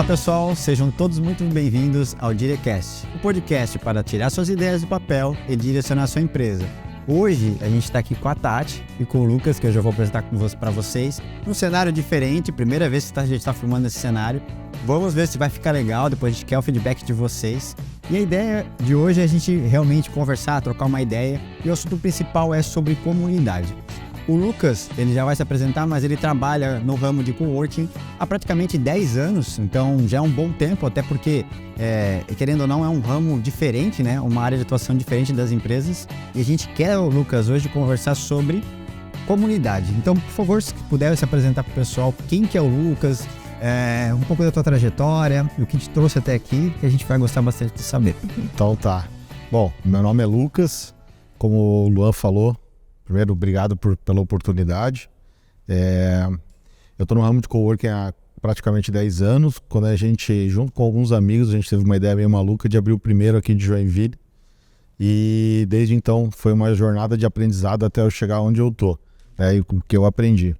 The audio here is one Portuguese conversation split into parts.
Olá pessoal, sejam todos muito bem-vindos ao DireCast, um podcast para tirar suas ideias do papel e direcionar sua empresa. Hoje a gente está aqui com a Tati e com o Lucas, que eu já vou apresentar para vocês, num cenário diferente, primeira vez que a gente está filmando esse cenário. Vamos ver se vai ficar legal, depois a gente quer o feedback de vocês. E a ideia de hoje é a gente realmente conversar, trocar uma ideia, e o assunto principal é sobre comunidade. O Lucas, ele já vai se apresentar, mas ele trabalha no ramo de coworking há praticamente 10 anos, então já é um bom tempo, até porque, querendo ou não, é um ramo diferente, né? Uma área de atuação diferente das empresas. E a gente quer, o Lucas, hoje conversar sobre comunidade. Então, por favor, se puder se apresentar para o pessoal, quem que é o Lucas, um pouco da tua trajetória, o que te trouxe até aqui, que a gente vai gostar bastante de saber. Então tá. Bom, meu nome é Lucas, como o Luan falou. Primeiro, obrigado pela oportunidade. Eu estou no ramo de coworking há praticamente 10 anos. Quando a gente, junto com alguns amigos, a gente teve uma ideia meio maluca de abrir o primeiro aqui de Joinville. E desde então foi uma jornada de aprendizado até eu chegar onde eu estou, e o que eu aprendi.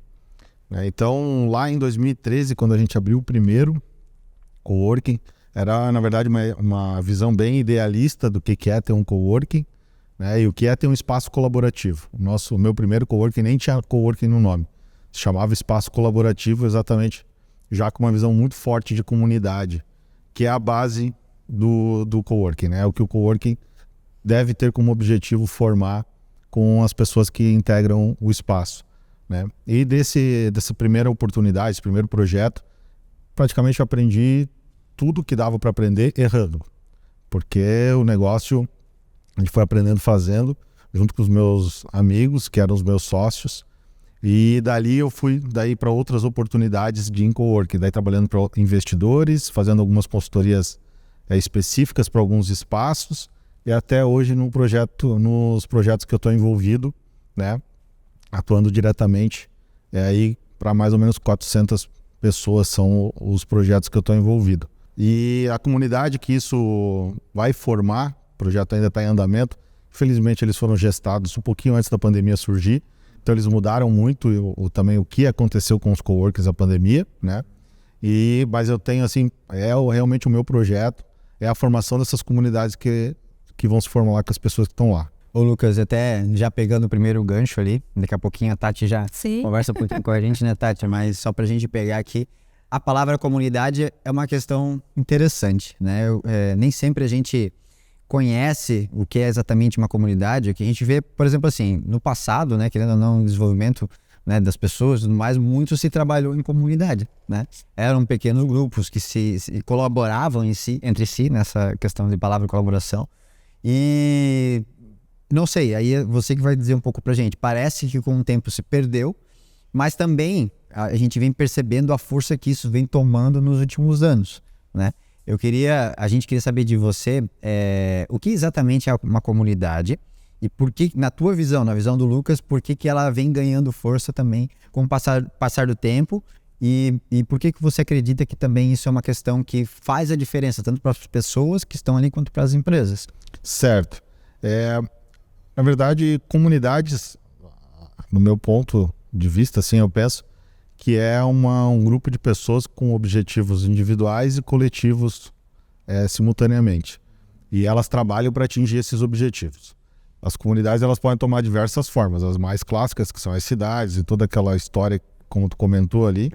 Então, lá em 2013, quando a gente abriu o primeiro coworking, era, na verdade, uma visão bem idealista do que é ter um coworking. E o que é ter um espaço colaborativo. O meu primeiro coworking nem tinha coworking no nome. Se chamava espaço colaborativo exatamente já com uma visão muito forte de comunidade, que é a base do coworking, né? O que o coworking deve ter como objetivo formar com as pessoas que integram o espaço, né? E dessa primeira oportunidade, esse primeiro projeto, praticamente eu aprendi tudo que dava para aprender errando. Porque o negócio... A gente foi aprendendo fazendo, junto com os meus amigos, que eram os meus sócios. E dali eu fui para outras oportunidades de coworking, daí trabalhando para investidores, fazendo algumas consultorias específicas para alguns espaços. E até hoje nos projetos que eu estou envolvido, né, atuando diretamente. Aí para mais ou menos 400 pessoas são os projetos que eu estou envolvido. E a comunidade que isso vai formar, o projeto ainda está em andamento. Infelizmente eles foram gestados um pouquinho antes da pandemia surgir, então eles mudaram muito também o que aconteceu com os coworkings na pandemia, né? Mas eu tenho assim, realmente o meu projeto é a formação dessas comunidades que vão se formar lá com as pessoas que estão lá. Ô Lucas, até já pegando o primeiro gancho ali, daqui a pouquinho a Tati já conversa um pouquinho com a gente, né, Tati? Mas só pra gente pegar aqui, a palavra comunidade é uma questão interessante, né? Nem sempre a gente conhece o que é exatamente uma comunidade, que a gente vê, por exemplo, assim, no passado, né, querendo ou não, o desenvolvimento, né, das pessoas e tudo mais, muito se trabalhou em comunidade, né? Eram pequenos grupos que se colaboravam entre si, nessa questão de palavra colaboração. E não sei, aí é você que vai dizer um pouco pra gente. Parece que com o tempo se perdeu, mas também a gente vem percebendo a força que isso vem tomando nos últimos anos, né? A gente queria saber de você o que exatamente é uma comunidade e por que, na tua visão, na visão do Lucas, por que ela vem ganhando força também com o passar do tempo e por que você acredita que também isso é uma questão que faz a diferença tanto para as pessoas que estão ali quanto para as empresas? Certo. Na verdade, comunidades, no meu ponto de vista, assim, eu penso que é um grupo de pessoas com objetivos individuais e coletivos simultaneamente. E elas trabalham para atingir esses objetivos. As comunidades elas podem tomar diversas formas, as mais clássicas, que são as cidades e toda aquela história, como tu comentou ali,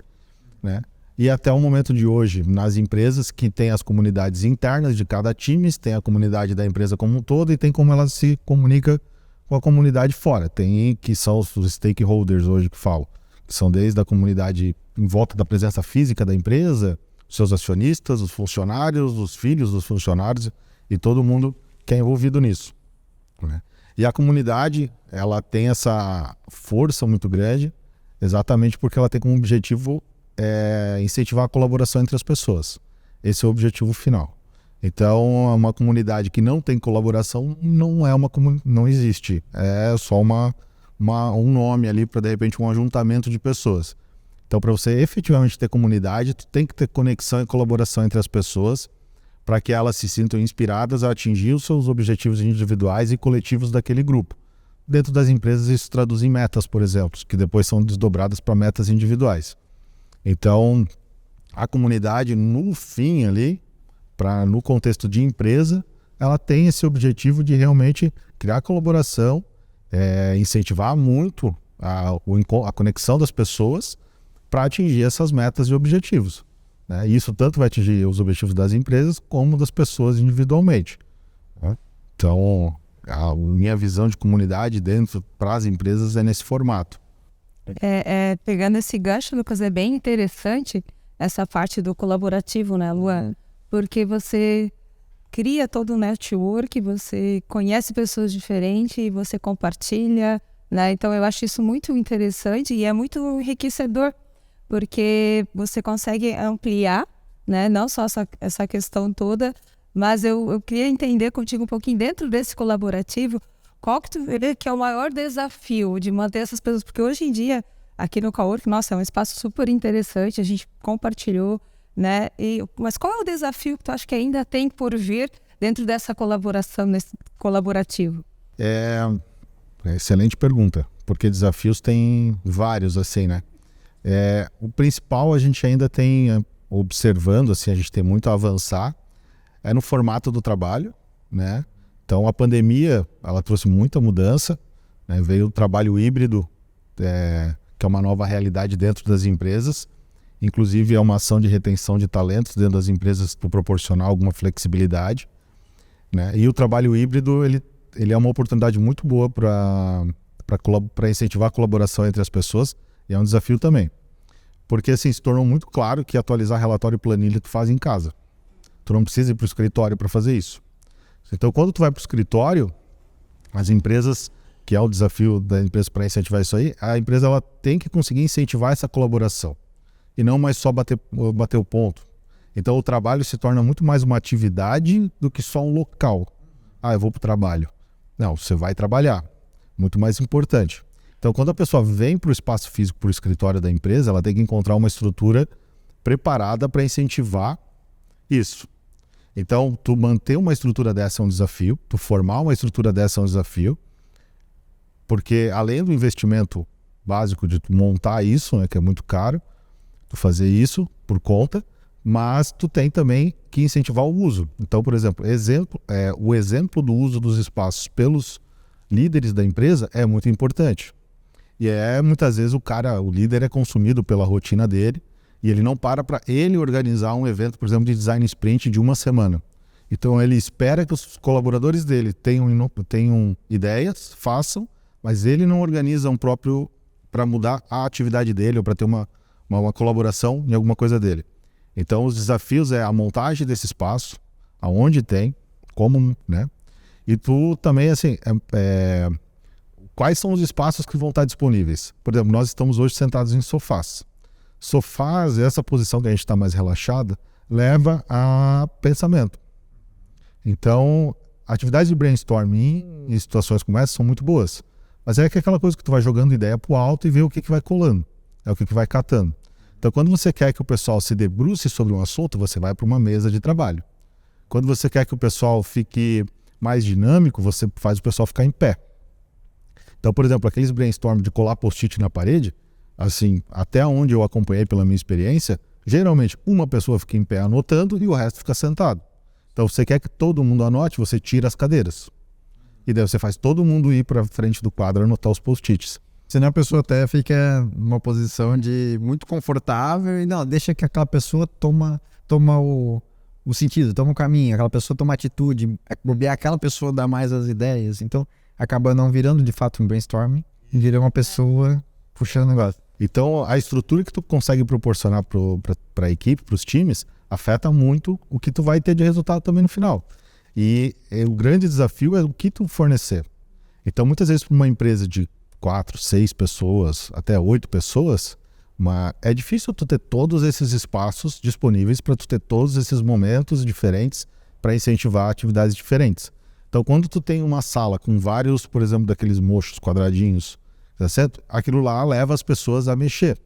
né? E até o momento de hoje, nas empresas que tem as comunidades internas de cada time, tem a comunidade da empresa como um todo e tem como ela se comunica com a comunidade fora. Tem que são os stakeholders hoje que falam. Que são desde a comunidade em volta da presença física da empresa, seus acionistas, os funcionários, os filhos dos funcionários e todo mundo que é envolvido nisso, né? E a comunidade, ela tem essa força muito grande exatamente porque ela tem como objetivo incentivar a colaboração entre as pessoas. Esse é o objetivo final. Então, uma comunidade que não tem colaboração não existe. É só um nome ali para, de repente, um ajuntamento de pessoas. Então, para você efetivamente ter comunidade, tu tem que ter conexão e colaboração entre as pessoas para que elas se sintam inspiradas a atingir os seus objetivos individuais e coletivos daquele grupo. Dentro das empresas, isso traduz em metas, por exemplo, que depois são desdobradas para metas individuais. Então, a comunidade, no fim ali, no contexto de empresa, ela tem esse objetivo de realmente criar colaboração, incentivar muito a conexão das pessoas para atingir essas metas e objetivos, né? E isso tanto vai atingir os objetivos das empresas como das pessoas individualmente, né? Então, a minha visão de comunidade dentro para as empresas é nesse formato. Pegando esse gancho, Lucas, é bem interessante essa parte do colaborativo, né, Luan? Porque você cria todo um network, você conhece pessoas diferentes e você compartilha, né? Então eu acho isso muito interessante e é muito enriquecedor, porque você consegue ampliar, né? Não só essa questão toda, mas eu queria entender contigo um pouquinho dentro desse colaborativo, qual que tu vê que é o maior desafio de manter essas pessoas, porque hoje em dia, aqui no Cowork, nossa, é um espaço super interessante, a gente compartilhou, né? Mas qual é o desafio que tu acha que ainda tem por vir dentro dessa colaboração, nesse colaborativo? Excelente pergunta, porque desafios tem vários, assim, né? O principal a gente ainda tem, observando, assim, a gente tem muito a avançar, é no formato do trabalho, né? Então a pandemia, ela trouxe muita mudança, né? Veio o trabalho híbrido, que é uma nova realidade dentro das empresas. Inclusive é uma ação de retenção de talentos dentro das empresas para proporcionar alguma flexibilidade, né? E o trabalho híbrido, ele é uma oportunidade muito boa para incentivar a colaboração entre as pessoas, e é um desafio também. Porque assim, se tornou muito claro que atualizar relatório e planilha tu faz em casa. Tu não precisa ir para o escritório para fazer isso. Então, quando tu vai para o escritório, as empresas, que é o desafio da empresa para incentivar isso aí, a empresa ela tem que conseguir incentivar essa colaboração e não mais só bater o ponto. Então, o trabalho se torna muito mais uma atividade do que só um local. Eu vou para o trabalho. Não, você vai trabalhar. Muito mais importante. Então, quando a pessoa vem para o espaço físico, para o escritório da empresa, ela tem que encontrar uma estrutura preparada para incentivar isso. Então, tu manter uma estrutura dessa é um desafio, tu formar uma estrutura dessa é um desafio, porque além do investimento básico de tu montar isso, né, que é muito caro, tu fazer isso por conta, mas tu tem também que incentivar o uso. Então, por exemplo, o exemplo do uso dos espaços pelos líderes da empresa é muito importante. E muitas vezes o líder é consumido pela rotina dele, e ele não para ele organizar um evento, por exemplo, de design sprint de uma semana. Então ele espera que os colaboradores dele tenham ideias, façam, mas ele não organiza um próprio para mudar a atividade dele ou para ter uma colaboração em alguma coisa dele. Então os desafios é a montagem desse espaço, aonde tem, como, né? E tu também, assim, quais são os espaços que vão estar disponíveis? Por exemplo, nós estamos hoje sentados em sofás. Sofás, essa posição que a gente está mais relaxada, leva a pensamento. Então, atividades de brainstorming em situações como essa são muito boas. Mas é aquela coisa que tu vai jogando ideia pro alto e vê o que vai colando. É o que vai catando. Então, quando você quer que o pessoal se debruce sobre um assunto, você vai para uma mesa de trabalho. Quando você quer que o pessoal fique mais dinâmico, você faz o pessoal ficar em pé. Então, por exemplo, aqueles brainstorm de colar post-it na parede, assim, até onde eu acompanhei pela minha experiência, geralmente uma pessoa fica em pé anotando e o resto fica sentado. Então, você quer que todo mundo anote, você tira as cadeiras. E daí você faz todo mundo ir para frente do quadro anotar os post-its. Senão a pessoa até fica numa posição de muito confortável e não, deixa que aquela pessoa toma o sentido, toma o caminho, aquela pessoa toma atitude, aquela pessoa dá mais as ideias. Então, acaba não virando de fato um brainstorming e vira uma pessoa puxando o negócio. Então, a estrutura que tu consegue proporcionar para a equipe, para os times, afeta muito o que tu vai ter de resultado também no final. E o grande desafio é o que tu fornecer. Então, muitas vezes, para uma empresa de 4, 6 pessoas, até 8 pessoas, é difícil tu ter todos esses espaços disponíveis para tu ter todos esses momentos diferentes para incentivar atividades diferentes. Então, quando tu tem uma sala com vários, por exemplo, daqueles mochos quadradinhos, tá certo? Aquilo lá leva as pessoas a mexer,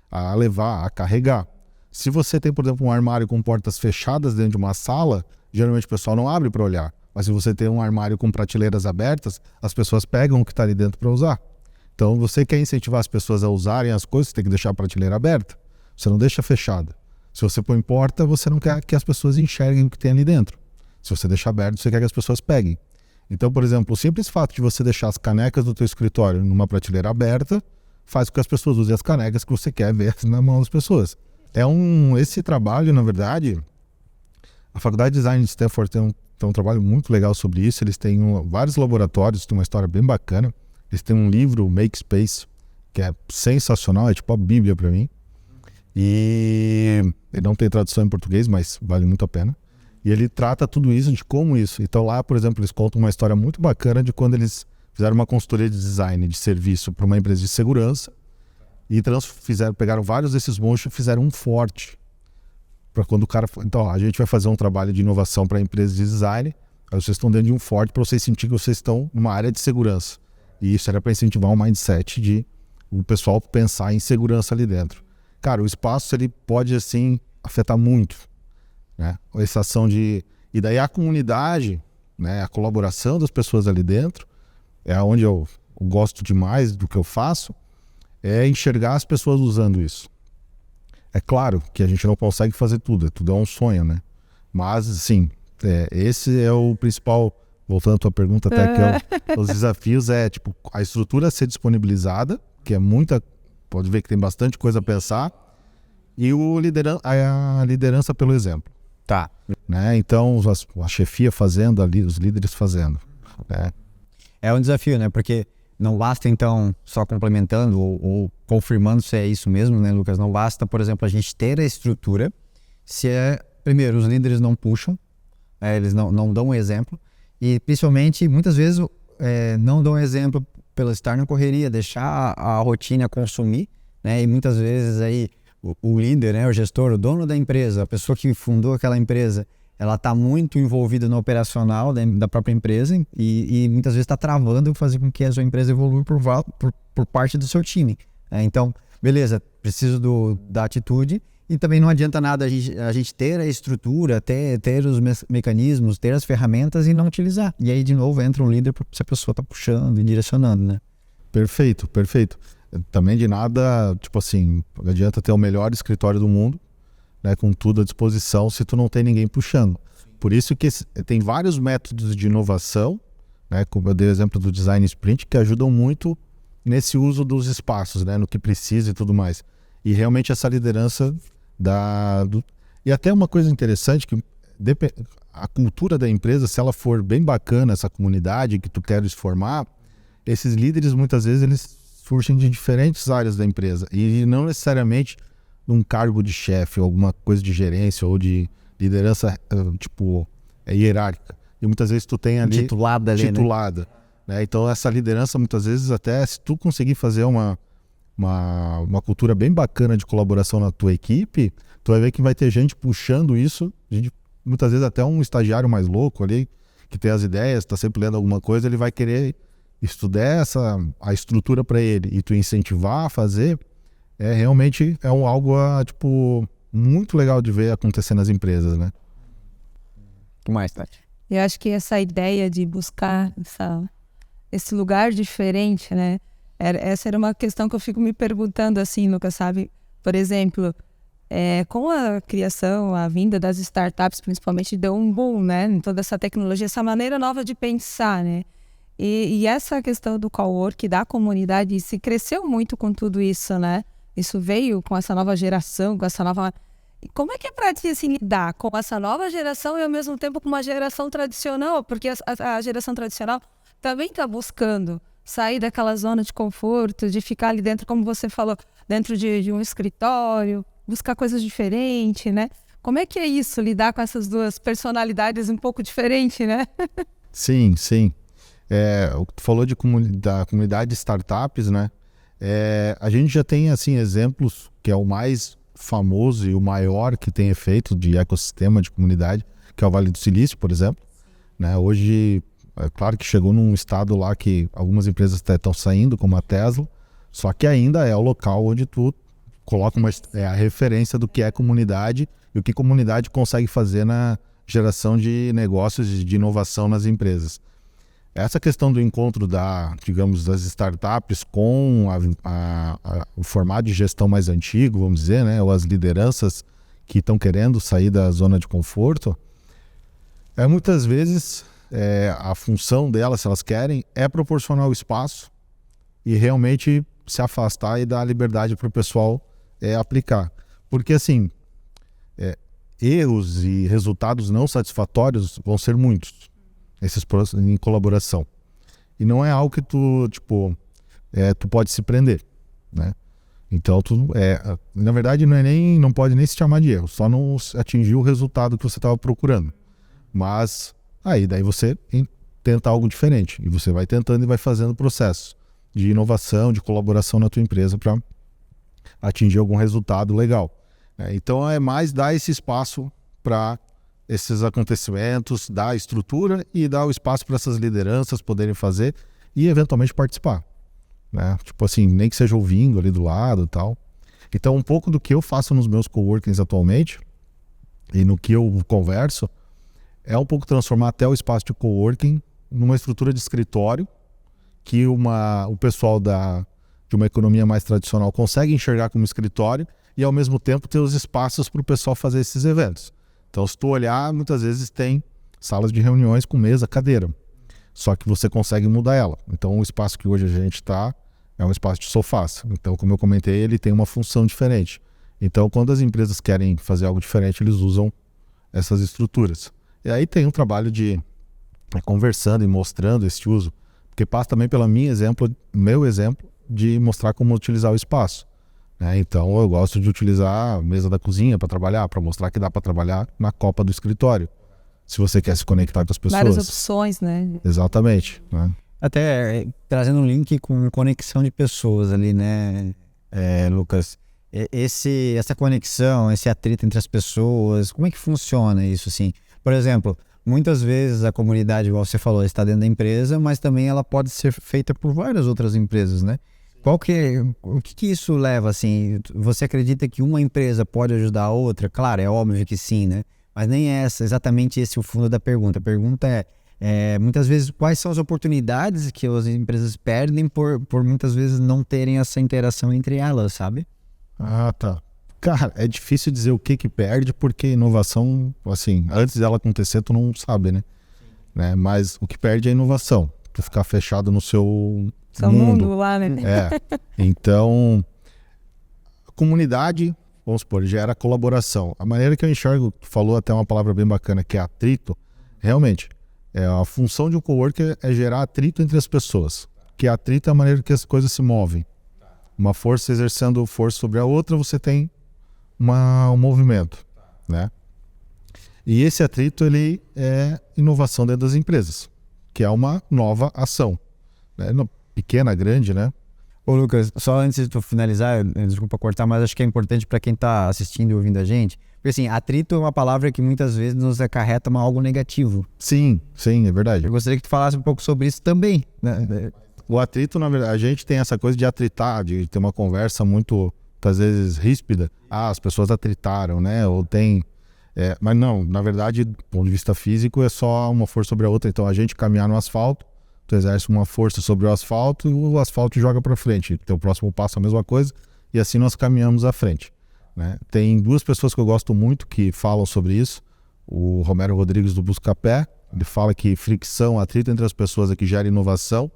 a levar, a carregar. Se você tem, por exemplo, um armário com portas fechadas dentro de uma sala, geralmente o pessoal não abre para olhar. Mas se você tem um armário com prateleiras abertas, as pessoas pegam o que está ali dentro para usar. Então, você quer incentivar as pessoas a usarem as coisas, você tem que deixar a prateleira aberta. Você não deixa fechada. Se você põe porta, você não quer que as pessoas enxerguem o que tem ali dentro. Se você deixar aberto, você quer que as pessoas peguem. Então, por exemplo, o simples fato de você deixar as canecas do teu escritório numa prateleira aberta faz com que as pessoas usem as canecas que você quer ver na mão das pessoas. Esse trabalho, na verdade, a Faculdade de Design de Stanford tem um trabalho muito legal sobre isso. Eles têm vários laboratórios, tem uma história bem bacana. Eles têm um livro, Make Space, que é sensacional, é tipo a Bíblia para mim. E ele não tem tradução em português, mas vale muito a pena. E ele trata tudo isso, de como isso. Então lá, por exemplo, eles contam uma história muito bacana de quando eles fizeram uma consultoria de design de serviço para uma empresa de segurança e pegaram vários desses monstros e fizeram um forte. Para quando o cara... Então, a gente vai fazer um trabalho de inovação para a empresa de design, aí vocês estão dentro de um forte para vocês sentirem que vocês estão numa área de segurança. E isso era para incentivar um mindset de o pessoal pensar em segurança ali dentro. Cara, o espaço ele pode, assim, afetar muito, né? Essa ação de... E daí a comunidade, né, a colaboração das pessoas ali dentro, é onde eu gosto demais do que eu faço, é enxergar as pessoas usando isso. É claro que a gente não consegue fazer tudo é um sonho, né? Mas, assim, esse é o principal, voltando à tua pergunta até, que os desafios tipo, a estrutura ser disponibilizada, que é pode ver que tem bastante coisa a pensar, e a liderança pelo exemplo. Tá. Né? Então, a chefia fazendo ali, os líderes fazendo. Né? É um desafio, né? Porque não basta, então, só complementando ou confirmando se é isso mesmo, né, Lucas? Não basta, por exemplo, a gente ter a estrutura se primeiro, os líderes não puxam, eles não dão um exemplo e, principalmente, muitas vezes não dão exemplo pelo estar na correria, deixar a rotina consumir, né? E muitas vezes aí o líder, né, o gestor, o dono da empresa, a pessoa que fundou aquela empresa, ela está muito envolvida no operacional da própria empresa e muitas vezes está travando fazer com que a sua empresa evolua por parte do seu time. Então, beleza, preciso da atitude e também não adianta nada a gente ter a estrutura, ter os mecanismos, ter as ferramentas e não utilizar. E aí, de novo, entra um líder se a pessoa está puxando e direcionando, né? Perfeito, perfeito. Também de nada, tipo assim, não adianta ter o melhor escritório do mundo, né, com tudo à disposição, se tu não tem ninguém puxando. Por isso que tem vários métodos de inovação, né, como eu dei o exemplo do Design Sprint, que ajudam muito nesse uso dos espaços, né, no que precisa e tudo mais. E realmente essa liderança E até uma coisa interessante, que a cultura da empresa, se ela for bem bacana, essa comunidade que tu queres formar, esses líderes muitas vezes eles surgem de diferentes áreas da empresa e não necessariamente num cargo de chefe ou alguma coisa de gerência ou de liderança hierárquica. E muitas vezes tu tem ali titulada, né? Então essa liderança muitas vezes até se tu conseguir fazer uma cultura bem bacana de colaboração na tua equipe, tu vai ver que vai ter gente puxando isso, muitas vezes até um estagiário mais louco ali, que tem as ideias, está sempre lendo alguma coisa, ele vai querer estudar a estrutura para ele e tu incentivar a fazer, realmente algo muito legal de ver acontecer nas empresas, né? O que mais, Tati? Eu acho que essa ideia de buscar esse lugar diferente, né? Essa era uma questão que eu fico me perguntando, assim, Lucas, sabe? Por exemplo, com a criação, a vinda das startups, principalmente, deu um boom, né? Em toda essa tecnologia, essa maneira nova de pensar, né? E essa questão do cowork, da comunidade, se cresceu muito com tudo isso, né? Isso veio com essa nova geração, com essa nova... Como é que é para ti, assim, lidar com essa nova geração e, ao mesmo tempo, com uma geração tradicional? Porque a geração tradicional também está buscando sair daquela zona de conforto, de ficar ali dentro, como você falou, dentro de um escritório, buscar coisas diferentes, né? Como é que é isso, lidar com essas duas personalidades um pouco diferentes, né? Sim, sim. Tu falou da comunidade de startups, né? A gente já tem, assim, exemplos que é o mais famoso e o maior que tem efeito de ecossistema de comunidade, que é o Vale do Silício, por exemplo. Né? Hoje, é claro que chegou num estado lá que algumas empresas até estão saindo, como a Tesla, só que ainda é o local onde tu coloca a referência do que é comunidade e o que comunidade consegue fazer na geração de negócios e de inovação nas empresas. Essa questão do encontro das startups com o formato de gestão mais antigo, vamos dizer, né, ou as lideranças que estão querendo sair da zona de conforto, muitas vezes a função delas, se elas querem, é proporcionar o espaço e realmente se afastar e dar liberdade para o pessoal aplicar. Porque assim, erros e resultados não satisfatórios vão ser muitos em colaboração. E não é algo que tu pode se prender, né? Então, na verdade, não pode nem se chamar de erro, só não atingir o resultado que você estava procurando. Mas daí você tenta algo diferente, e você vai tentando e vai fazendo processos de inovação, de colaboração na tua empresa para atingir algum resultado legal. Então, é mais dar esse espaço para esses acontecimentos, dar estrutura e dar o espaço para essas lideranças poderem fazer e eventualmente participar. Né? Tipo assim, nem que seja ouvindo ali do lado e tal. Então, um pouco do que eu faço nos meus coworkings atualmente e no que eu converso é um pouco transformar até o espaço de coworking numa estrutura de escritório que o pessoal de uma economia mais tradicional consegue enxergar como escritório e ao mesmo tempo ter os espaços para o pessoal fazer esses eventos. Então, se tu olhar, muitas vezes tem salas de reuniões com mesa, cadeira. Só que você consegue mudar ela. Então, o espaço que hoje a gente está é um espaço de sofás. Então, como eu comentei, ele tem uma função diferente. Então, quando as empresas querem fazer algo diferente, eles usam essas estruturas. E aí tem um trabalho de conversando e mostrando esse uso, porque passa também pelo meu exemplo de mostrar como utilizar o espaço. Então, eu gosto de utilizar a mesa da cozinha para trabalhar, para mostrar que dá para trabalhar na copa do escritório. Se você quer se conectar com as pessoas. Várias opções, né? Exatamente. Né? Até trazendo um link com conexão de pessoas ali, né, Lucas? Essa conexão, esse atrito entre as pessoas, como é que funciona isso, assim? Por exemplo, muitas vezes a comunidade, igual você falou, está dentro da empresa, mas também ela pode ser feita por várias outras empresas, né? O que isso leva, assim? Você acredita que uma empresa pode ajudar a outra? Claro, é óbvio que sim, né? Mas nem exatamente esse é o fundo da pergunta. A pergunta muitas vezes, quais são as oportunidades que as empresas perdem por muitas vezes não terem essa interação entre elas, sabe? Ah, tá. Cara, é difícil dizer o que perde, porque inovação, assim, antes dela acontecer, tu não sabe, né? Mas o que perde é a inovação. Tu ficar fechado no seu mundo lá, né? Então, a comunidade, vamos supor, gera colaboração. A maneira que eu enxergo, tu falou até uma palavra bem bacana, que é atrito. Realmente, a função de um coworker é gerar atrito entre as pessoas. Que atrito é a maneira que as coisas se movem. Uma força exercendo força sobre a outra, você tem um movimento, né? E esse atrito, ele é inovação dentro das empresas, que é uma nova ação, né? Pequena, grande, né? Ô Lucas, só antes de tu finalizar, desculpa cortar, mas acho que é importante para quem está assistindo e ouvindo a gente, porque assim, atrito é uma palavra que muitas vezes nos acarreta algo negativo. Sim, é verdade. Eu gostaria que tu falasse um pouco sobre isso também, né? O atrito, na verdade, a gente tem essa coisa de atritar, de ter uma conversa muito, às vezes, ríspida. As pessoas atritaram, né? Ou tem... mas não, na verdade, do ponto de vista físico, é só uma força sobre a outra. Então, a gente caminhar no asfalto, tu exerce uma força sobre o asfalto e o asfalto joga para frente. Então, o próximo passo é a mesma coisa e assim nós caminhamos à frente. Né? Tem duas pessoas que eu gosto muito que falam sobre isso. O Romero Rodrigues do Buscapé, ele fala que fricção, atrito entre as pessoas é que gera inovação.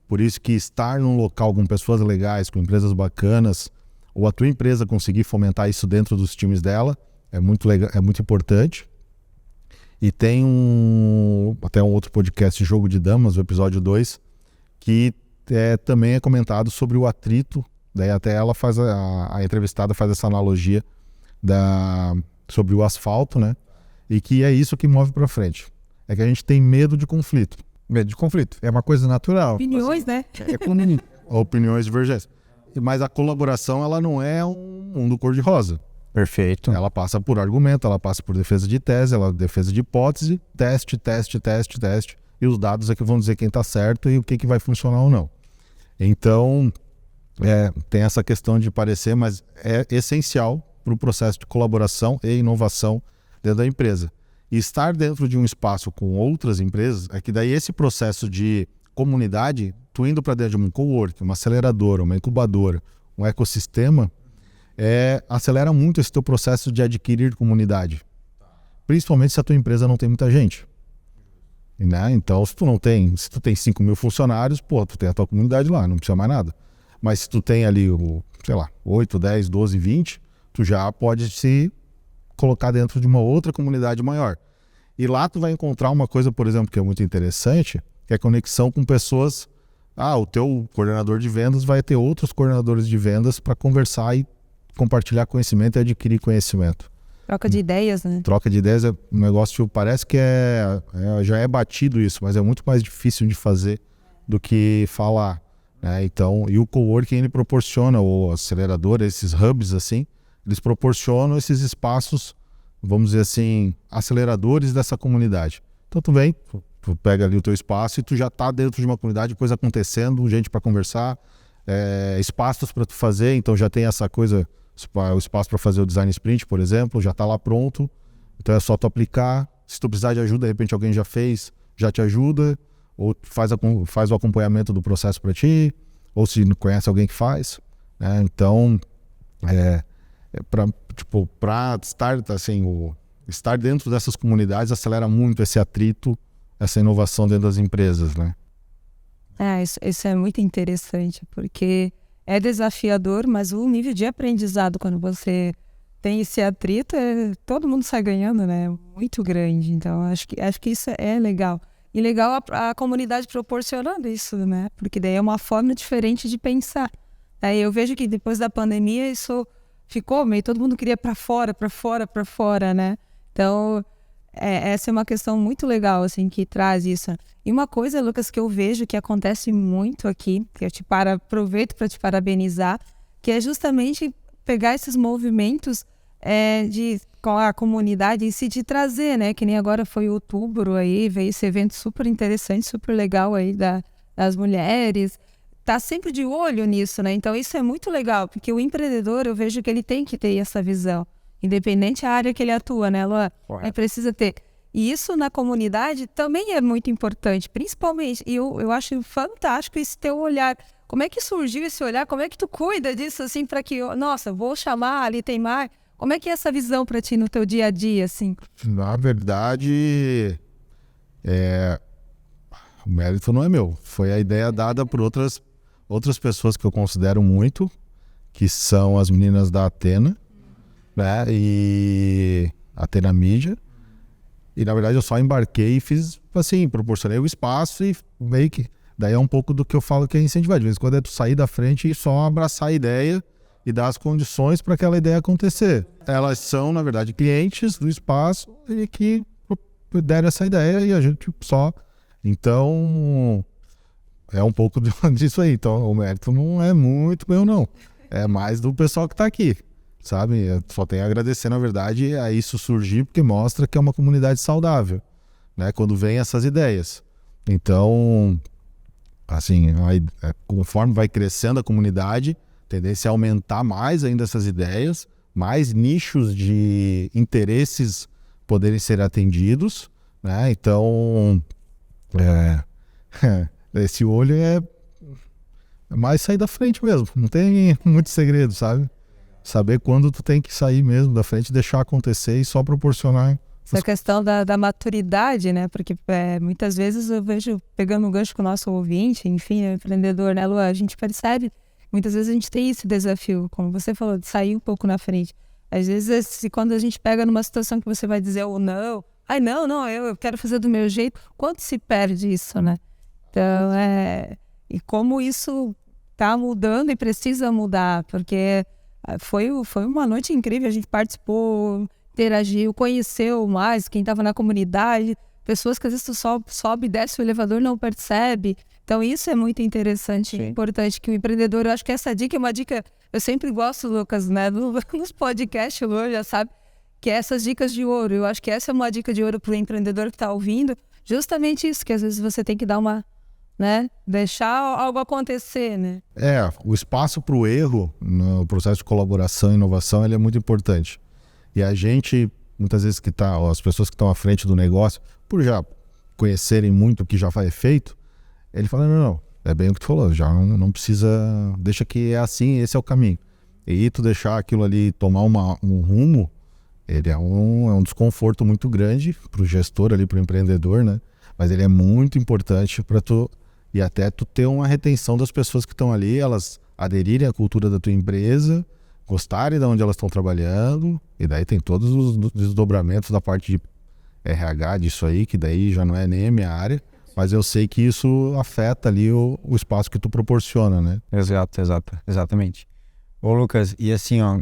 Por isso que estar num local com pessoas legais, com empresas bacanas, ou a tua empresa conseguir fomentar isso dentro dos times dela, é muito legal, é muito importante. E tem até um outro podcast, Jogo de Damas, o episódio 2, que também é comentado sobre o atrito. Daí até ela faz, a entrevistada faz essa analogia sobre o asfalto, né? E que é isso que move para frente. É que a gente tem medo de conflito. Medo de conflito. É uma coisa natural. Opiniões, né? É comum. Opiniões divergentes. Mas a colaboração, ela não é um mundo cor-de-rosa. Perfeito. Ela passa por argumento, ela passa por defesa de tese, ela defesa de hipótese, teste. E os dados é que vão dizer quem está certo e o que vai funcionar ou não. Então, tem essa questão de parecer, mas é essencial para o processo de colaboração e inovação dentro da empresa. E estar dentro de um espaço com outras empresas, é que daí esse processo de comunidade, tu indo para dentro de um coworking, uma aceleradora, uma incubadora, um ecossistema, acelera muito esse teu processo de adquirir comunidade. Principalmente se a tua empresa não tem muita gente. Né? Então, se tu tem 5 mil funcionários, tu tem a tua comunidade lá, não precisa mais nada. Mas se tu tem ali, 8, 10, 12, 20, tu já pode se colocar dentro de uma outra comunidade maior. E lá tu vai encontrar uma coisa, por exemplo, que é muito interessante, que é a conexão com pessoas. O teu coordenador de vendas vai ter outros coordenadores de vendas para conversar e compartilhar conhecimento e adquirir conhecimento. Troca de ideias, né? Troca de ideias é um negócio, parece que já é batido isso, mas é muito mais difícil de fazer do que falar. Né? Então, e o coworking ele proporciona, o acelerador, esses hubs assim, eles proporcionam esses espaços, vamos dizer assim, aceleradores dessa comunidade. Então tu vem, tu pega ali o teu espaço e tu já está dentro de uma comunidade, coisa acontecendo, gente para conversar, espaços para tu fazer, então já tem essa coisa, o espaço para fazer o design sprint, por exemplo, já está lá pronto, então é só tu aplicar, se tu precisar de ajuda, de repente alguém já fez, já te ajuda, ou faz o acompanhamento do processo para ti, ou se não conhece alguém que faz, né? Então, para estar dentro dessas comunidades acelera muito esse atrito, essa inovação dentro das empresas, né? Isso é muito interessante, porque é desafiador, mas o nível de aprendizado quando você tem esse atrito, todo mundo sai ganhando, né? Muito grande. Então, acho que isso é legal. E legal a comunidade proporcionando isso, né? Porque daí é uma forma diferente de pensar. Aí eu vejo que depois da pandemia isso ficou meio... Todo mundo queria para fora, né? Então, essa é uma questão muito legal, assim, que traz isso. E uma coisa, Lucas, que eu vejo que acontece muito aqui, que eu aproveito para te parabenizar, que é justamente pegar esses movimentos com a comunidade em si, de trazer, né? Que nem agora foi outubro aí, veio esse evento super interessante, super legal aí das mulheres. Tá sempre de olho nisso, né? Então isso é muito legal, porque o empreendedor, eu vejo que ele tem que ter essa visão, independente da área que ele atua, né, Luan? Precisa ter. E isso na comunidade também é muito importante, principalmente, e eu acho fantástico esse teu olhar. Como é que surgiu esse olhar? Como é que tu cuida disso, assim, para que, nossa, vou chamar, ali tem mais. Como é que é essa visão para ti no teu dia a dia, assim? Na verdade, o mérito não é meu. Foi a ideia dada por outras pessoas que eu considero muito, que são as meninas da Atena, né? E Atena Mídia. E na verdade eu só embarquei e fiz assim, proporcionei o espaço e meio que... Daí é um pouco do que eu falo que é incentivar. De vez em quando é tu sair da frente e só abraçar a ideia e dar as condições para aquela ideia acontecer. Elas são, na verdade, clientes do espaço e que deram essa ideia e a gente só... Então, é um pouco disso aí. Então, o mérito não é muito meu, não. É mais do pessoal que está aqui, sabe? Eu só tenho a agradecer, na verdade, a isso surgir, porque mostra que é uma comunidade saudável, né? Quando vem essas ideias. Então, assim, conforme vai crescendo a comunidade, a tendência é aumentar mais ainda essas ideias, mais nichos de interesses poderem ser atendidos, né? Então, esse olho é mais sair da frente mesmo, não tem muito segredo, sabe? Saber quando tu tem que sair mesmo da frente, deixar acontecer e só proporcionar. Essa questão da maturidade, né? Porque muitas vezes eu vejo, pegando um gancho com o nosso ouvinte, enfim, empreendedor, né, Luan? A gente percebe, muitas vezes a gente tem esse desafio, como você falou, de sair um pouco na frente. Às vezes, quando a gente pega numa situação que você vai dizer ou não, não, eu quero fazer do meu jeito, quanto se perde isso, né? Então, e como isso tá mudando e precisa mudar, porque foi uma noite incrível, a gente participou, interagiu, conheceu mais quem estava na comunidade, pessoas que às vezes tu sobe e desce o elevador não percebe. Então isso é muito interessante, importante que o empreendedor, eu acho que essa dica é uma dica, eu sempre gosto, Lucas, né, nos podcasts, o Luan já sabe, que é essas dicas de ouro. Eu acho que essa é uma dica de ouro para o empreendedor que está ouvindo, justamente isso, que às vezes você tem que dar uma, né, deixar algo acontecer, né? O espaço para o erro no processo de colaboração e inovação, ele é muito importante. E a gente, muitas vezes as pessoas que estão à frente do negócio, por já conhecerem muito o que já foi feito, ele fala, não, é bem o que tu falou, já não precisa, deixa que é assim, esse é o caminho. E tu deixar aquilo ali tomar um rumo, ele é um desconforto muito grande para o gestor ali, para o empreendedor, né? Mas ele é muito importante para tu, e até tu ter uma retenção das pessoas que estão ali, elas aderirem à cultura da tua empresa, gostarem de onde elas estão trabalhando, e daí tem todos os desdobramentos da parte de RH disso aí, que daí já não é nem a minha área, mas eu sei que isso afeta ali o espaço que tu proporciona, né? Exatamente. Ô Lucas, e assim, ó,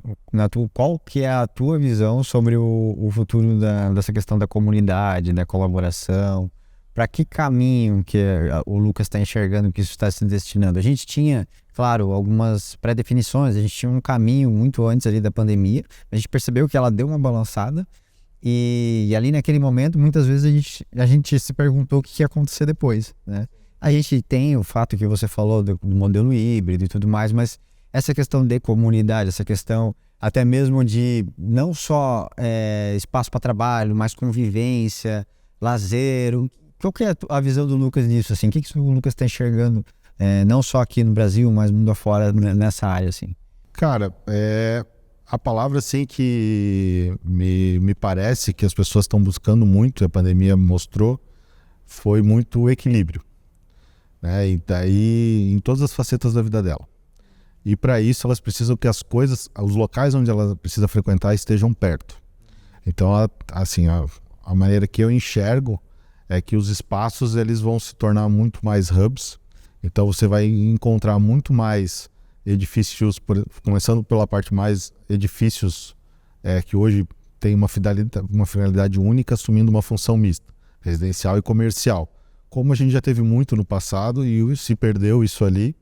qual que é a tua visão sobre o futuro dessa questão da comunidade, da colaboração? Para que caminho que o Lucas está enxergando que isso está se destinando? A gente tinha, claro, algumas pré-definições, a gente tinha um caminho muito antes ali da pandemia, a gente percebeu que ela deu uma balançada e ali naquele momento, muitas vezes a gente se perguntou o que ia acontecer depois, né? A gente tem o fato que você falou do modelo híbrido e tudo mais, mas essa questão de comunidade, essa questão até mesmo de não só espaço para trabalho, mas convivência, lazer. Qual que é a visão do Lucas nisso? Assim? O que o Lucas está enxergando, não só aqui no Brasil, mas mundo afora nessa área? Assim? Cara, a palavra assim que me parece que as pessoas estão buscando muito, a pandemia mostrou, foi muito o equilíbrio, né? E daí em todas as facetas da vida dela. E para isso elas precisam que as coisas, os locais onde ela precisa frequentar estejam perto. Então, assim, a maneira que eu enxergo é que os espaços eles vão se tornar muito mais hubs. Então você vai encontrar muito mais edifícios, começando pela parte mais edifícios que hoje tem uma finalidade única, assumindo uma função mista, residencial e comercial. Como a gente já teve muito no passado e se perdeu isso ali.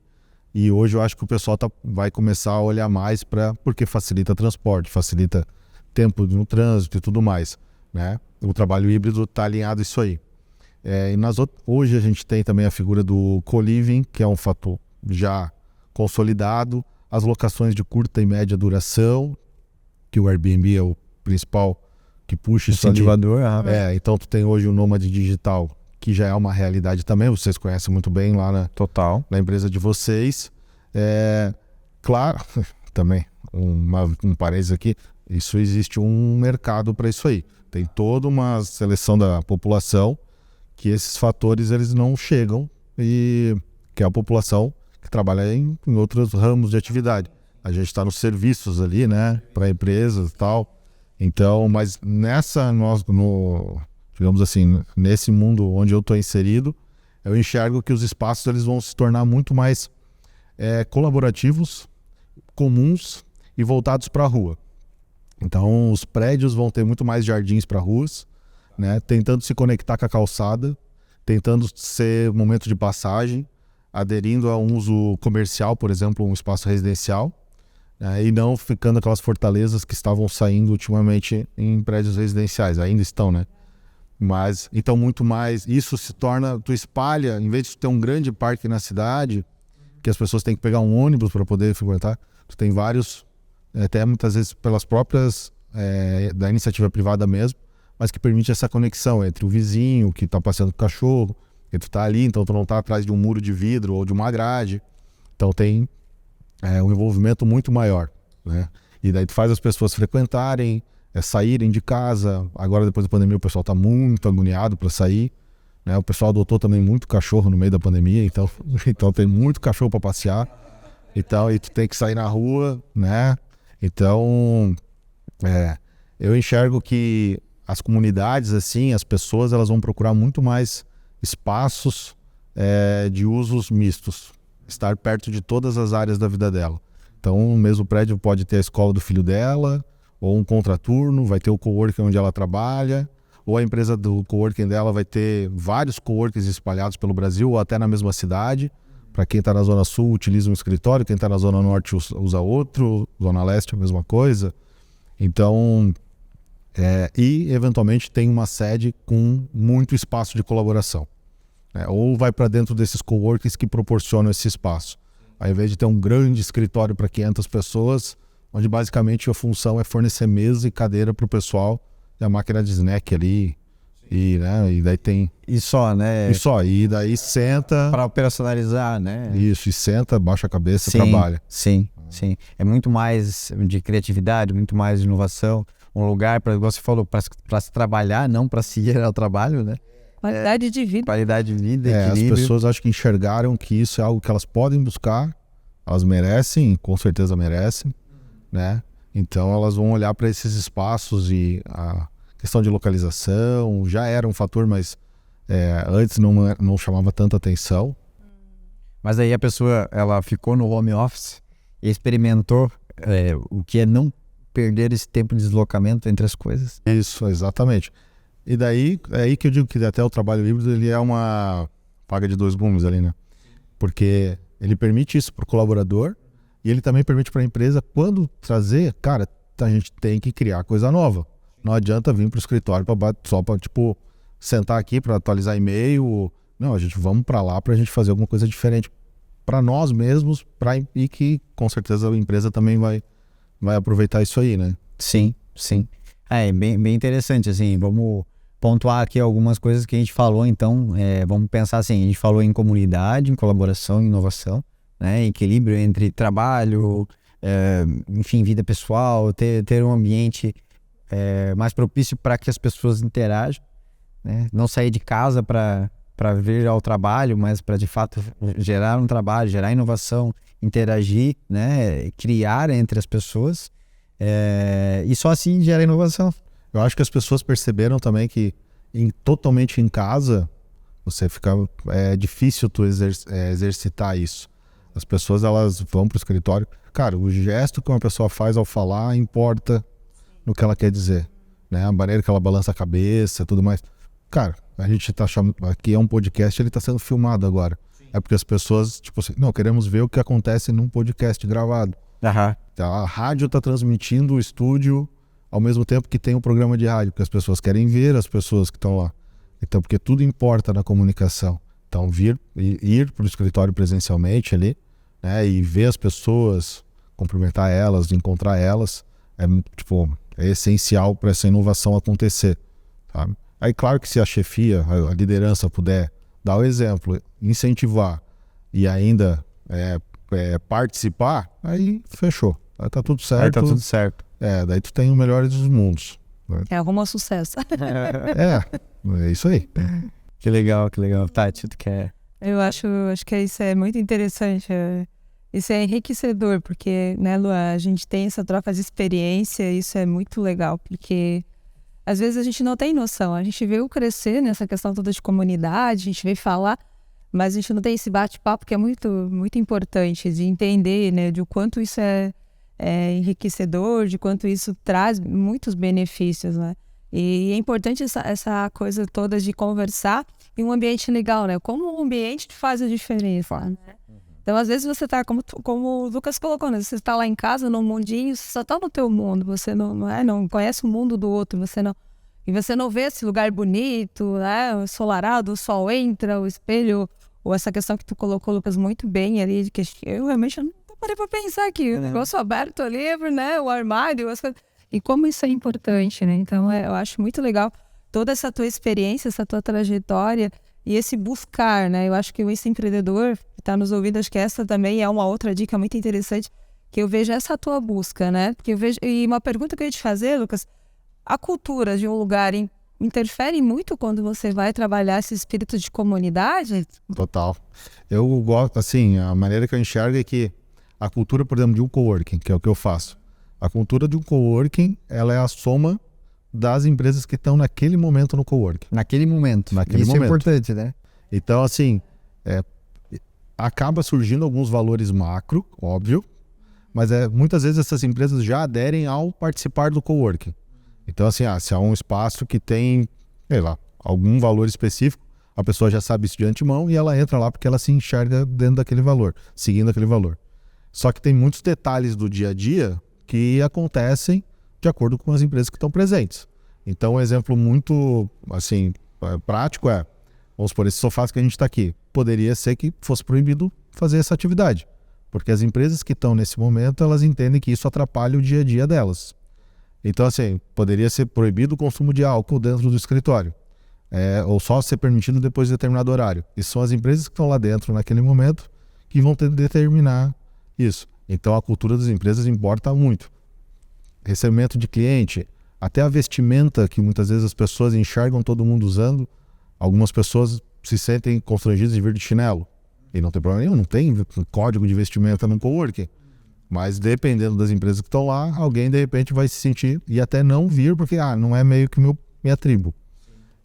E hoje eu acho que o pessoal vai começar a olhar mais porque facilita transporte, facilita tempo no trânsito e tudo mais, né? O trabalho híbrido está alinhado a isso aí. Hoje a gente tem também a figura do co-living, que é um fator já consolidado, as locações de curta e média duração, que o Airbnb é o principal que puxa isso ali. Incentivador. Então tu tem hoje o nômade digital, que já é uma realidade também, vocês conhecem muito bem lá na empresa de vocês. Claro, também, um parênteses aqui, isso existe um mercado para isso aí. Tem toda uma seleção da população que esses fatores eles não chegam, e que é a população que trabalha em outros ramos de atividade. A gente está nos serviços ali, né, para empresas e tal. Então, mas digamos assim, nesse mundo onde eu estou inserido, eu enxergo que os espaços eles vão se tornar muito mais colaborativos, comuns e voltados para a rua. Então, os prédios vão ter muito mais jardins para ruas, né, tentando se conectar com a calçada, tentando ser momento de passagem, aderindo a um uso comercial, por exemplo, um espaço residencial, né, e não ficando aquelas fortalezas que estavam saindo ultimamente em prédios residenciais, ainda estão, né? Mas, então, muito mais, isso se torna, tu espalha, em vez de ter um grande parque na cidade, que as pessoas têm que pegar um ônibus para poder frequentar, tu tem vários, até muitas vezes pelas próprias, da iniciativa privada mesmo, mas que permite essa conexão entre o vizinho que está passeando com o cachorro, e tu está ali, então tu não está atrás de um muro de vidro ou de uma grade, então tem um envolvimento muito maior, né? E daí tu faz as pessoas frequentarem, saírem de casa. Agora, depois da pandemia, o pessoal está muito agoniado para sair, né? O pessoal adotou também muito cachorro no meio da pandemia, então tem muito cachorro para passear, e tu tem que sair na rua, né? Então, eu enxergo que as comunidades, assim, as pessoas, elas vão procurar muito mais espaços de usos mistos, estar perto de todas as áreas da vida dela. Então, o mesmo prédio pode ter a escola do filho dela, ou um contraturno, vai ter o coworking onde ela trabalha, ou a empresa do coworking dela vai ter vários coworkings espalhados pelo Brasil, ou até na mesma cidade. Para quem está na Zona Sul, utiliza um escritório, quem está na Zona Norte usa outro, Zona Leste a mesma coisa. Então, e eventualmente tem uma sede com muito espaço de colaboração, né? Ou vai para dentro desses coworkings que proporcionam esse espaço, ao invés de ter um grande escritório para 500 pessoas, onde basicamente a função é fornecer mesa e cadeira para o pessoal, e a máquina de snack ali, e daí tem... E só, né? E daí senta... Para operacionalizar, né? Isso, e senta, baixa a cabeça e trabalha. Sim. sim. É muito mais de criatividade, muito mais de inovação. Um lugar, para, igual você falou, para se trabalhar, não para se ir ao trabalho, né? Qualidade de vida. Qualidade de vida, As equilíbrio. pessoas acho que enxergaram que isso é algo que elas podem buscar, elas merecem, com certeza merecem, né? Então elas vão olhar para esses espaços e a questão de localização já era um fator, mas antes não chamava tanta atenção. Mas aí a pessoa, ela ficou no home office e experimentou o que é não perder esse tempo de deslocamento entre as coisas. Isso, exatamente. E daí, é aí que eu digo que até o trabalho híbrido, ele é uma faca de dois gumes ali, né? Porque ele permite isso para o colaborador e ele também permite para a empresa, quando trazer, cara, a gente tem que criar coisa nova. Não adianta vir para o escritório só para, tipo, sentar aqui para atualizar e-mail. Não, a gente vamos para lá para a gente fazer alguma coisa diferente para nós mesmos e que com certeza a empresa também vai aproveitar isso aí, né? Sim, sim. É bem interessante, assim, vamos pontuar aqui algumas coisas que a gente falou, então, vamos pensar assim, a gente falou em comunidade, em colaboração, em inovação, né, equilíbrio entre trabalho, enfim, vida pessoal, ter um ambiente mais propício para que as pessoas interajam, né, não sair de casa para vir ao trabalho, mas para de fato gerar um trabalho, gerar inovação, interagir, né, criar entre as pessoas, e só assim gera inovação. Eu acho que as pessoas perceberam também que totalmente em casa é difícil tu exercitar isso. As pessoas elas vão para o escritório, cara, o gesto que uma pessoa faz ao falar importa no que ela quer dizer, né? A maneira que ela balança a cabeça, tudo mais. Cara, a gente tá chamando aqui, é um podcast, ele tá sendo filmado agora. Sim. É porque as pessoas, tipo assim, não, queremos ver o que acontece num podcast gravado. Então, a rádio tá transmitindo o estúdio ao mesmo tempo que tem um programa de rádio, porque as pessoas querem ver as pessoas que estão lá. Então, porque tudo importa na comunicação. Então, ir para o escritório presencialmente ali, né, e ver as pessoas, cumprimentar elas, encontrar elas, é essencial para essa inovação acontecer, sabe? Aí, claro que se a chefia, a liderança puder dar o exemplo, incentivar e ainda participar, aí fechou. Aí tá tudo certo. Aí tá tudo certo. Daí tu tem o melhor dos mundos. Né? Arruma sucesso. É isso aí. Que legal. Tati, tu quer... Eu acho que isso é muito interessante. Isso é enriquecedor, porque, né, Lua, a gente tem essa troca de experiência, isso é muito legal, porque às vezes a gente não tem noção. A gente veio crescer nessa questão toda de comunidade, a gente veio falar, mas a gente não tem esse bate-papo que é muito, muito importante de entender, né, de o quanto isso é enriquecedor, de quanto isso traz muitos benefícios, né? E é importante essa coisa toda de conversar em um ambiente legal, né? Como o ambiente faz a diferença, né? Então, às vezes você tá, como o Lucas colocou, né? Você está lá em casa, no mundinho, você só tá no teu mundo, você não conhece o mundo do outro, e você não vê esse lugar bonito, né? Ensolarado, o sol entra, o espelho, ou essa questão que tu colocou, Lucas, muito bem ali, que eu realmente não parei pra pensar aqui, o negócio aberto ali, né? O armário, as coisas. E como isso é importante, né? Então, eu acho muito legal toda essa tua experiência, essa tua trajetória e esse buscar, né? Eu acho que esse empreendedor que está nos ouvindo, acho que essa também é uma outra dica muito interessante, que eu vejo essa tua busca, né? Porque eu vejo, e uma pergunta que eu ia te fazer, Lucas, a cultura de um lugar interfere muito quando você vai trabalhar esse espírito de comunidade? Total. Eu gosto, assim, a maneira que eu enxergo é que a cultura, por exemplo, de um coworking, que é o que eu faço. A cultura de um coworking, ela é a soma das empresas que estão naquele momento no coworking. Naquele momento. Isso é importante, né? Então, assim, acaba surgindo alguns valores macro, óbvio, mas muitas vezes essas empresas já aderem ao participar do coworking. Então, assim, se há um espaço que tem, sei lá, algum valor específico, a pessoa já sabe isso de antemão e ela entra lá porque ela se enxerga dentro daquele valor, seguindo aquele valor. Só que tem muitos detalhes do dia a dia que acontecem de acordo com as empresas que estão presentes. Então, um exemplo muito, assim, prático vamos supor, esse sofá que a gente está aqui, poderia ser que fosse proibido fazer essa atividade, porque as empresas que estão nesse momento, elas entendem que isso atrapalha o dia a dia delas. Então, assim, poderia ser proibido o consumo de álcool dentro do escritório, ou só ser permitido depois de determinado horário. E são as empresas que estão lá dentro naquele momento que vão ter que determinar isso. Então a cultura das empresas importa muito. Recebimento de cliente, até a vestimenta que muitas vezes as pessoas enxergam todo mundo usando, algumas pessoas se sentem constrangidas de vir de chinelo. E não tem problema nenhum, não tem código de vestimenta no coworking. Mas dependendo das empresas que estão lá, alguém de repente vai se sentir e até não vir porque não é meio que minha tribo.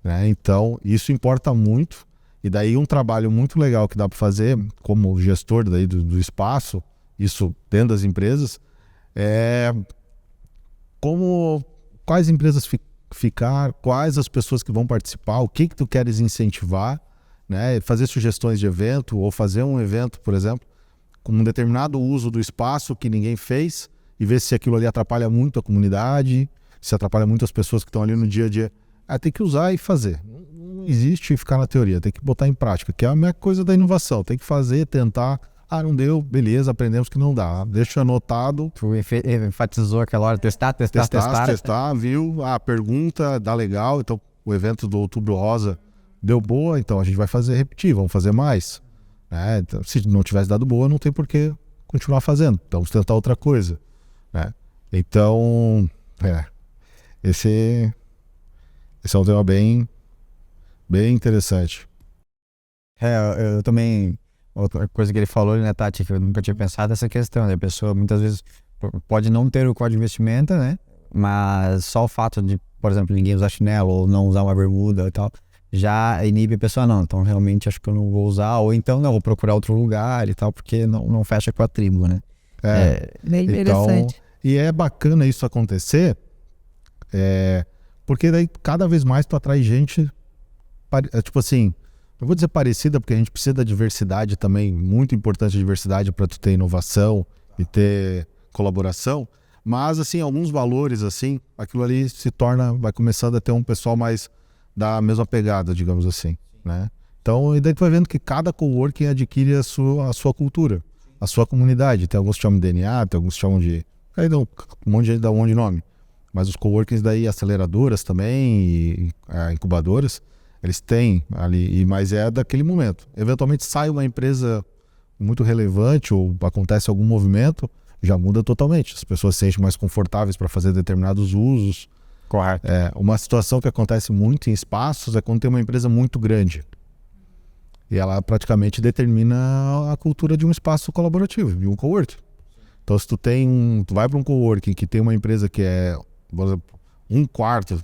Né? Então isso importa muito. E daí um trabalho muito legal que dá para fazer como gestor daí do espaço, isso dentro das empresas, é quais empresas ficar, quais as pessoas que vão participar, o que tu queres incentivar, né? Fazer sugestões de evento ou fazer um evento, por exemplo, com um determinado uso do espaço que ninguém fez e ver se aquilo ali atrapalha muito a comunidade, se atrapalha muito as pessoas que estão ali no dia a dia. Tem que usar e fazer. Não existe ficar na teoria, tem que botar em prática, que é a minha coisa da inovação. Tem que fazer, tentar. Não deu, beleza, aprendemos que não dá. Deixa anotado. Tu enfatizou aquela hora, testar. Viu? Pergunta, dá legal. Então, o evento do Outubro Rosa deu boa, então a gente vai repetir, vamos fazer mais. Então, se não tivesse dado boa, não tem por que continuar fazendo. Então, vamos tentar outra coisa. Né? Então, esse é um tema bem interessante. Eu também... Outra coisa que ele falou, né, Tati, que eu nunca tinha pensado, essa questão, né? A pessoa muitas vezes pode não ter o código de vestimenta, né? Mas só o fato de, por exemplo, ninguém usar chinelo ou não usar uma bermuda e tal, já inibe a pessoa, não. Então, realmente, acho que eu não vou usar, ou então, não, vou procurar outro lugar e tal, porque não fecha com a tribo, né? Bem interessante. Então, e é bacana isso acontecer, porque daí cada vez mais tu atrai gente, tipo assim, eu vou dizer parecida, porque a gente precisa da diversidade também, muito importante a diversidade para tu ter inovação e ter colaboração, mas assim, alguns valores assim, aquilo ali vai começando a ter um pessoal mais da mesma pegada, digamos assim, né? Então, e daí tu vai vendo que cada coworking adquire a sua cultura, a sua comunidade. Tem alguns que chamam de DNA, tem alguns que chamam de... Aí dá um monte de gente dá um monte de nome. Mas os coworkings daí, aceleradoras também, e incubadoras, eles têm ali, mas é daquele momento. Eventualmente sai uma empresa muito relevante ou acontece algum movimento, já muda totalmente. As pessoas se sentem mais confortáveis para fazer determinados usos. Correto. Uma situação que acontece muito em espaços é quando tem uma empresa muito grande. E ela praticamente determina a cultura de um espaço colaborativo, de um coworking. Então se tu vai para um coworking que tem uma empresa que é, por exemplo, um quarto,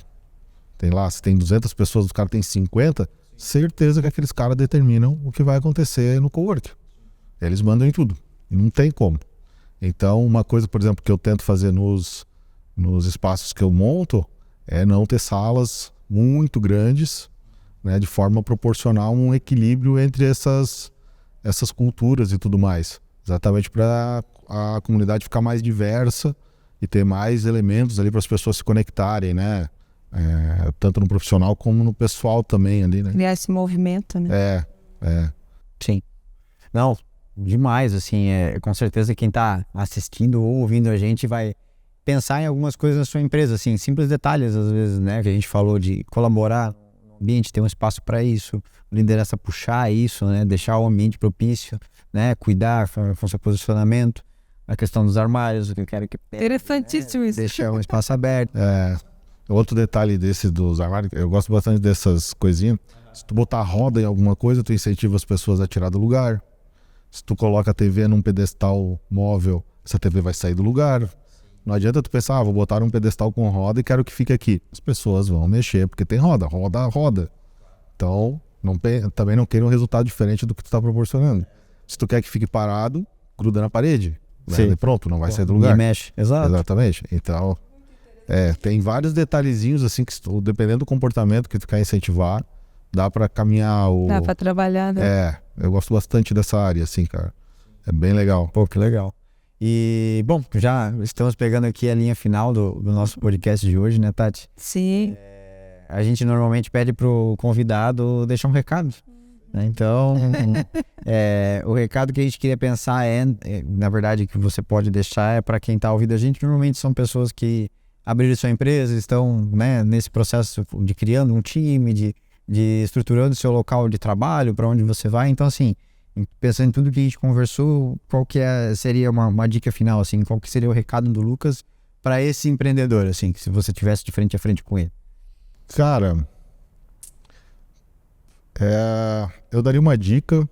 se tem 200 pessoas, os caras têm 50, certeza que aqueles caras determinam o que vai acontecer no coworking. Eles mandam em tudo, e não tem como. Então, uma coisa, por exemplo, que eu tento fazer nos espaços que eu monto, é não ter salas muito grandes, né, de forma a proporcionar um equilíbrio entre essas culturas e tudo mais. Exatamente para a comunidade ficar mais diversa e ter mais elementos ali para as pessoas se conectarem, né? Tanto no profissional como no pessoal também ali, né? Criar esse movimento, né? Sim. Não, demais, assim, com certeza quem está assistindo ou ouvindo a gente vai pensar em algumas coisas na sua empresa, assim, simples detalhes às vezes, né? Que a gente falou de colaborar no ambiente, ter um espaço para isso, liderança puxar isso, né? Deixar o ambiente propício, né? Cuidar com seu posicionamento, a questão dos armários, o que eu quero que... Interessantíssimo isso. Deixar um espaço aberto. Outro detalhe desse dos armários, eu gosto bastante dessas coisinhas. Se tu botar roda em alguma coisa, tu incentiva as pessoas a tirar do lugar. Se tu coloca a TV num pedestal móvel, essa TV vai sair do lugar. Não adianta tu pensar, vou botar um pedestal com roda e quero que fique aqui. As pessoas vão mexer, porque tem roda. Então, também não queira um resultado diferente do que tu está proporcionando. Se tu quer que fique parado, gruda na parede. Né? Pronto, não vai sair do lugar. E mexe. Exatamente. Então... tem vários detalhezinhos assim que, dependendo do comportamento que tu quer incentivar, dá pra caminhar. Dá pra trabalhar, né? Eu gosto bastante dessa área, assim, cara. É bem legal. Pô, que legal. E, bom, já estamos pegando aqui a linha final do nosso podcast de hoje, né, Tati? Sim. A gente normalmente pede pro convidado deixar um recado. Né? Então, o recado que a gente queria pensar na verdade, que você pode deixar é para quem tá ouvindo a gente. Normalmente são pessoas que abriram sua empresa, estão, né, nesse processo de criando um time, de estruturando seu local de trabalho, para onde você vai. Então, assim, Pensando em tudo que a gente conversou, qual que seria uma dica final, assim, qual que seria o recado do Lucas para esse empreendedor, assim, se você tivesse de frente a frente com ele? Cara, eu daria uma dica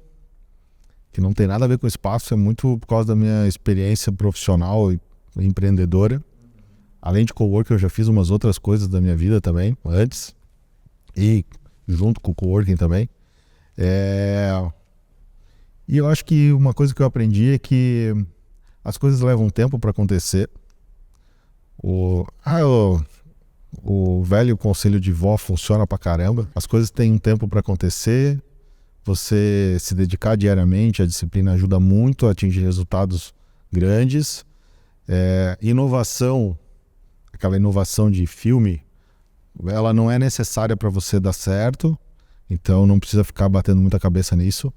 que não tem nada a ver com espaço, é muito por causa da minha experiência profissional e empreendedora. Além de coworking, eu já fiz umas outras coisas da minha vida também, antes, e junto com o coworking também. E eu acho que uma coisa que eu aprendi é que as coisas levam tempo para acontecer. O velho conselho de vó funciona pra caramba. As coisas têm um tempo para acontecer. Você se dedicar diariamente, a disciplina ajuda muito a atingir resultados grandes. Inovação, aquela inovação de filme, ela não é necessária para você dar certo, então não precisa ficar batendo muita cabeça nisso,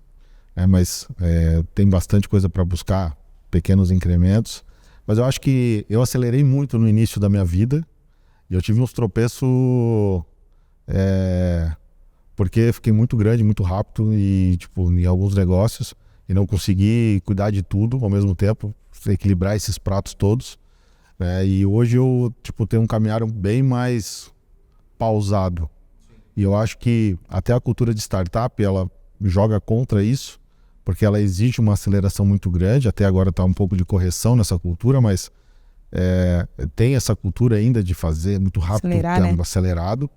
mas tem bastante coisa para buscar, pequenos incrementos. Mas eu acho que eu acelerei muito no início da minha vida e eu tive uns tropeços porque fiquei muito grande, muito rápido e, em alguns negócios e não consegui cuidar de tudo ao mesmo tempo, equilibrar esses pratos todos. E hoje eu tenho um caminhar bem mais pausado. E eu acho que até a cultura de startup, ela joga contra isso, porque ela exige uma aceleração muito grande. Até agora está um pouco de correção nessa cultura, mas tem essa cultura ainda de fazer muito rápido, acelerado.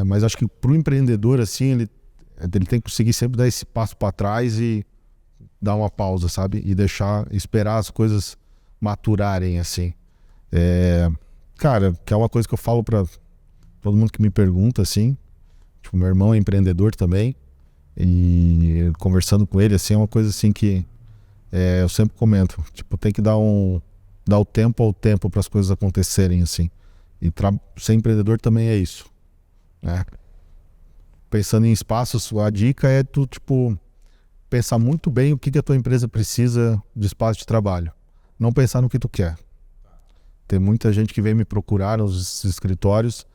Mas acho que para o empreendedor, assim, ele tem que conseguir sempre dar esse passo para trás e dar uma pausa, sabe? E esperar as coisas maturarem, assim. Cara, que é uma coisa que eu falo para todo mundo que me pergunta, assim. Meu irmão é empreendedor também. E conversando com ele, assim, é uma coisa assim que eu sempre comento. Tem que dar o tempo ao tempo para as coisas acontecerem, assim. E ser empreendedor também é isso. Pensando em espaços, a dica é tu, pensar muito bem o que a tua empresa precisa de espaço de trabalho. Não pensar no que tu quer. Tem muita gente que vem me procurar nos escritórios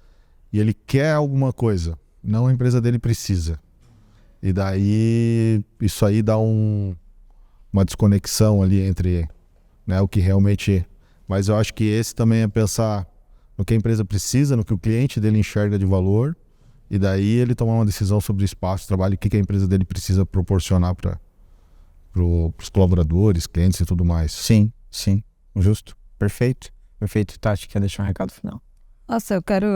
e ele quer alguma coisa, não a empresa dele precisa. E daí isso aí dá uma desconexão ali entre o que realmente... Mas eu acho que esse também é pensar no que a empresa precisa, no que o cliente dele enxerga de valor, e daí ele tomar uma decisão sobre o espaço de trabalho, o que a empresa dele precisa proporcionar para os colaboradores, clientes e tudo mais. Sim, justo, perfeito. Tati, quer deixar um recado final? Nossa, eu quero,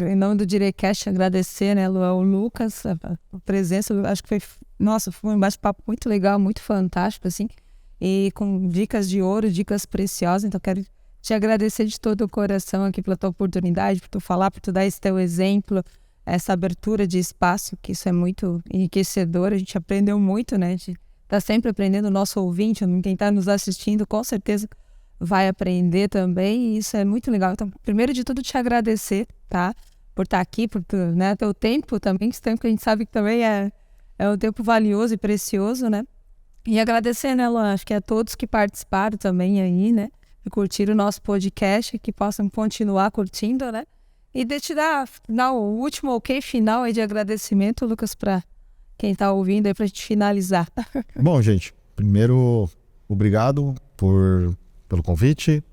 em nome do Direcast, agradecer, ao Lucas, a presença. Acho que foi um bate-papo muito legal, muito fantástico, assim, e com dicas de ouro, dicas preciosas. Então, quero te agradecer de todo o coração aqui pela tua oportunidade, por tu falar, por tu dar esse teu exemplo, essa abertura de espaço, que isso é muito enriquecedor. A gente aprendeu muito, A gente está sempre aprendendo. O nosso ouvinte, quem está nos assistindo, com certeza vai aprender também, e isso é muito legal. Então, primeiro de tudo, te agradecer, tá? Por estar aqui, por teu tempo também, esse tempo que a gente sabe que também é um tempo valioso e precioso, E agradecer, Luan, acho que a todos que participaram também aí, e curtiram o nosso podcast, que possam continuar curtindo, E de te dar o último ok final aí de agradecimento, Lucas, para quem está ouvindo aí, para a gente finalizar. Bom, gente, primeiro, obrigado pelo convite,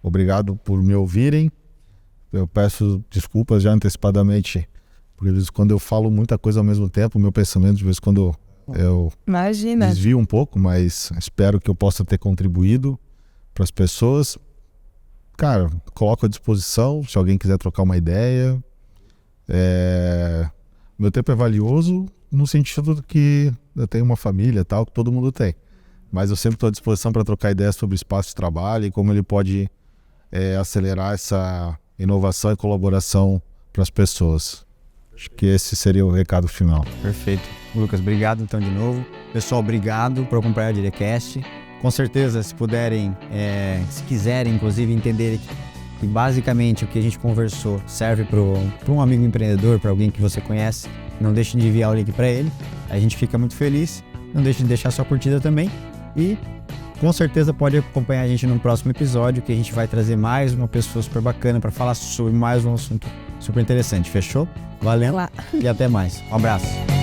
obrigado por me ouvirem. Eu peço desculpas já antecipadamente, porque às vezes quando eu falo muita coisa ao mesmo tempo, meu pensamento de vez em quando eu desvio um pouco, mas espero que eu possa ter contribuído para as pessoas. Cara, coloco à disposição se alguém quiser trocar uma ideia. Meu tempo é valioso no sentido que eu tenho uma família, tal, que todo mundo tem. Mas eu sempre estou à disposição para trocar ideias sobre espaço de trabalho e como ele pode acelerar essa inovação e colaboração para as pessoas. Acho que esse seria o recado final. Perfeito. Lucas, obrigado então de novo. Pessoal, obrigado por acompanhar o Direcast. Com certeza, se puderem, se quiserem, inclusive, entenderem que basicamente o que a gente conversou serve para um amigo empreendedor, para alguém que você conhece, não deixe de enviar o link para ele. A gente fica muito feliz. Não deixe de deixar sua curtida também. E com certeza pode acompanhar a gente no próximo episódio, que a gente vai trazer mais uma pessoa super bacana para falar sobre mais um assunto super interessante. Fechou? Valeu e até mais. Um abraço.